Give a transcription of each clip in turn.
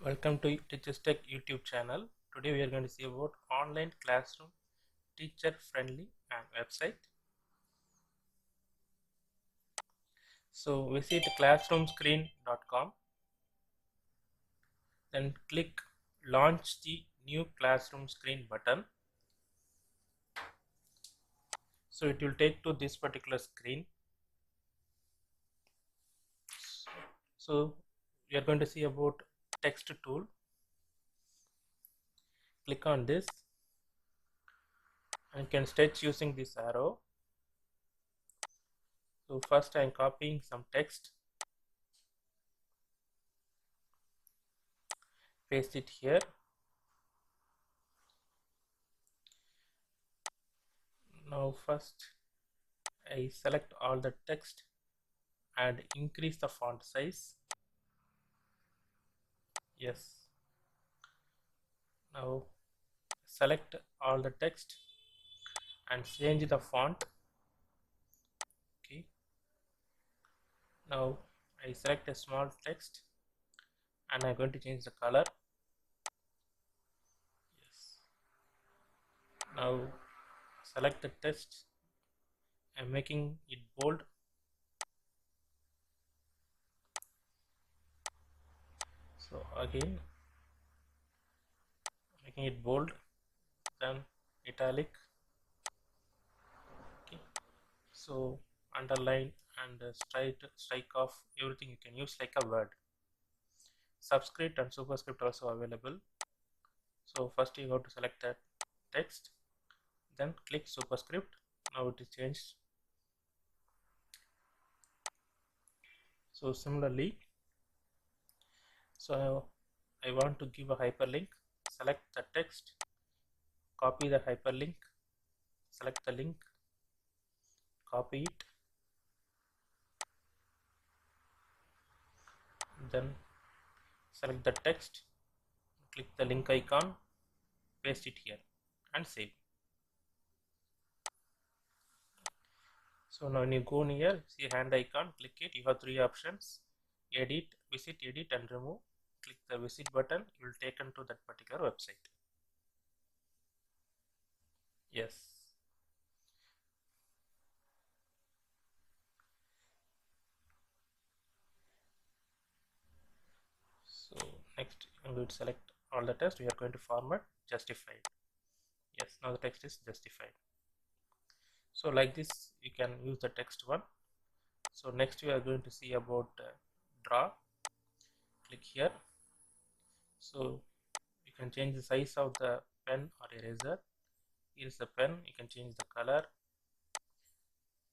Welcome to Teachers Tech YouTube channel. Today we are going to see about online classroom teacher friendly and website. So visit classroomscreen.com, then click launch the new classroom screen button. So it will take to this particular screen. So we are going to see about text tool. Click on this and you can stretch using this arrow. So first I am copying some text, paste it here. Now first I select all the text and increase the font size. Yes. Now select all the text and change the font. Okay. Now I select a small text and I'm going to change the color. Yes. Now select the text. I'm making it bold. So again making it bold, then italic. Okay. So underline and strike off everything you can use like a word. Subscript and superscript also available. So first you have to select that text, then click superscript. Now it is changed. So similarly, so I want to give a hyperlink. Select the text, copy the hyperlink, select the link, copy it, then select the text, click the link icon, paste it here and save. So now when you go near, see hand icon, click it. You have three options: edit, visit, edit and remove. Click the visit button, you will taken to that particular website. Yes. So next I'm going to select all the text. We are going to format justified. Yes, now the text is justified. So like this you can use the text one. So next we are going to see about draw. Click here. So you can change the size of the pen or eraser. Here is the pen. You can change the color.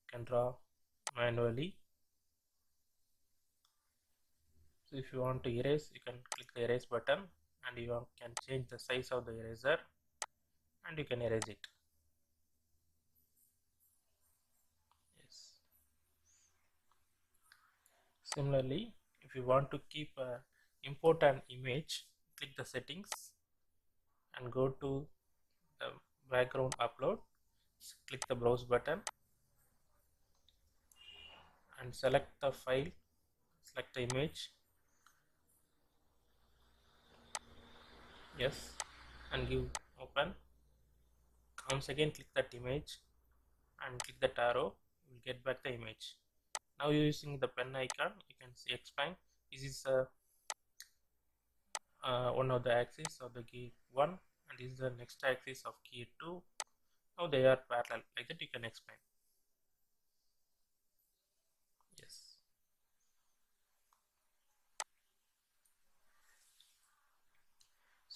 You can draw manually. So if you want to erase, you can click the erase button and you can change the size of the eraser and you can erase it. Yes. Similarly, if you want to keep import an image, click the settings and go to the background upload. Click the browse button and select the file, select the image. Yes, and give open. Once again click that image and click that arrow, you will get back the image. Now using the pen icon, you can see expand. This is one of the axis of the key 1 and this is the next axis of key 2. Now they are parallel, like that you can expand. Yes.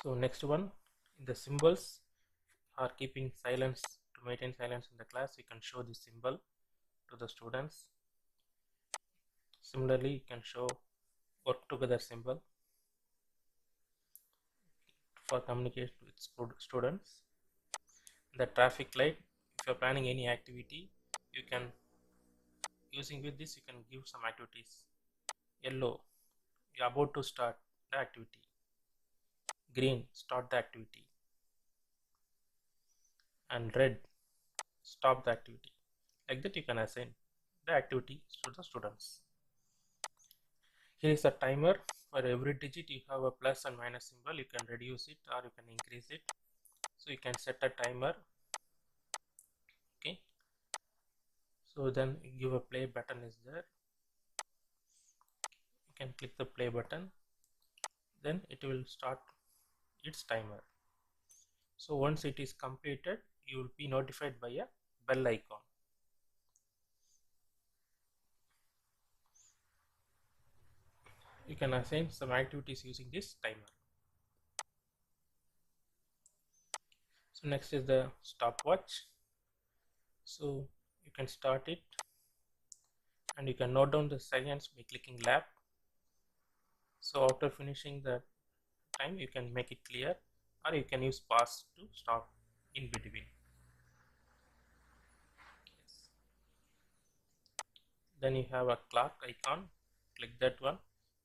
So next one, the symbols are keeping silence. To maintain silence in the class, you can show this symbol to the students. Similarly, you can show work together symbol for communication with students. The traffic light, if you are planning any activity, you can using with this you can give some activities. Yellow, you are about to start the activity. Green, start the activity. And red, stop the activity. Like that you can assign the activity to the students. Here is a timer. For every digit you have a plus and minus symbol. You can reduce it or you can increase it. So you can set a timer. Okay, so then you give a play button is there. You can click the play button, then it will start its timer. So once it is completed, you will be notified by a bell icon. You can assign some activities using this timer. So next is the stopwatch. So you can start it and you can note down the seconds by clicking lap. So after finishing the time, you can make it clear, or you can use pause to stop in between. Yes. Then you have a clock icon. Click that one.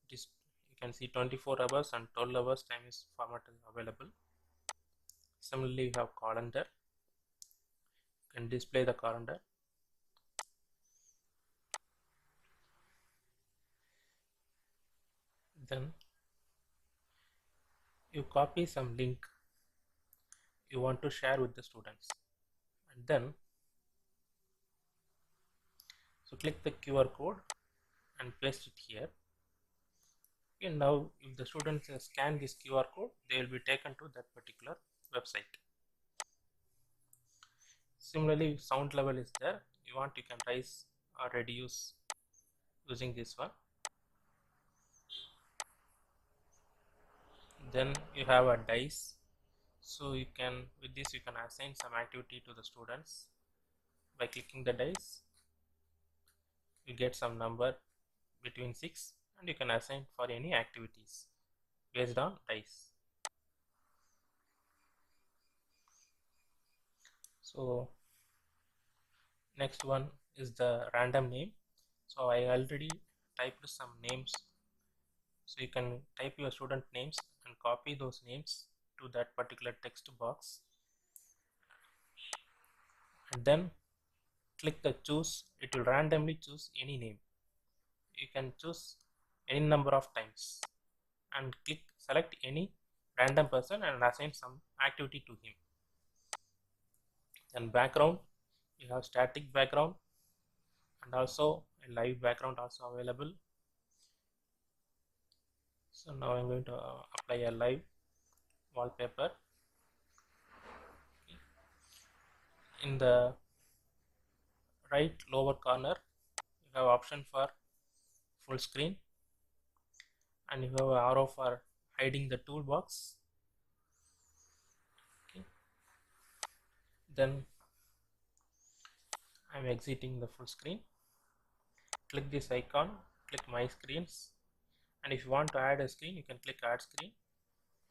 It is, you can see 24 hours and 12 hours time is format is available. Similarly, you have calendar. You can display the calendar. Then you copy some link you want to share with the students, and then so click the QR code and paste it here. And now if the students scan this QR code, they will be taken to that particular website. Similarly, sound level is there. You want, you can raise or reduce using this one. Then you have a dice. So you can, with this you can assign some activity to the students by clicking the dice. You get some number between 6 and you can assign for any activities based on dice. So next one is the random name. So I already typed some names, so you can type your student names and copy those names to that particular text box, and then click the choose. It will randomly choose any name. You can choose any number of times and click select any random person and assign some activity to him. Then background, you have static background and also a live background also available. So now I'm going to apply a live wallpaper. In the right lower corner you have option for full screen and you have an arrow for hiding the toolbox. Okay. Then I'm exiting the full screen. Click this icon, click my screens, and if you want to add a screen you can click add screen,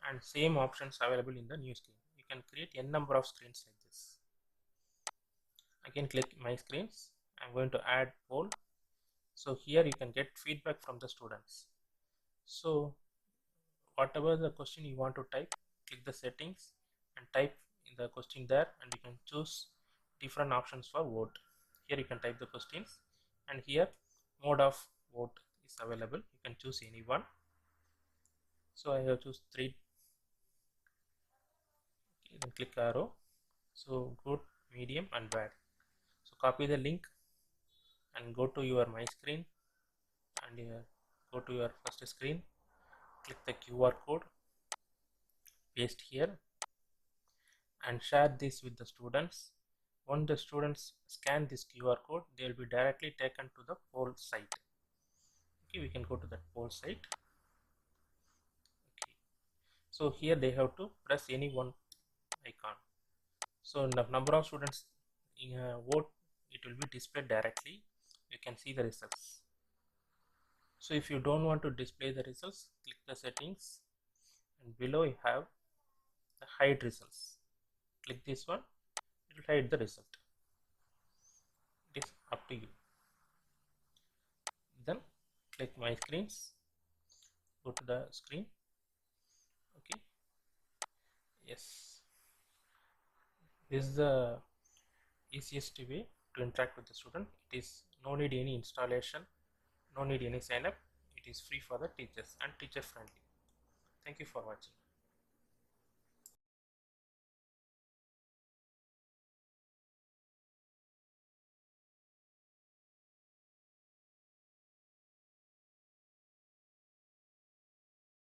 and same options available in the new screen. You can create n number of screens like this. Again click my screens. I'm going to add poll. So here you can get feedback from the students. So whatever the question you want to type, click the settings and type in the question there, and you can choose different options for vote. Here you can type the questions, and here mode of vote is available. You can choose any one. So I have choose 3. Okay, then click arrow. So good, medium and bad. So copy the link and go to your my screen, and go to your first screen, click the QR code, paste here and share this with the students. When the students scan this QR code, they will be directly taken to the poll site. Okay, we can go to that poll site. Okay, so here they have to press any one icon. So the number of students in a vote, it will be displayed directly. You can see the results. So if you don't want to display the results, click the settings, and below you have the hide results. Click this one, it will hide the result. It is up to you. Then click my screens, go to the screen. Okay, yes, this is the easiest way to interact with the student. It is no need any installation, no need any sign up. it is free for the teachers and teacher friendly. Thank you for watching.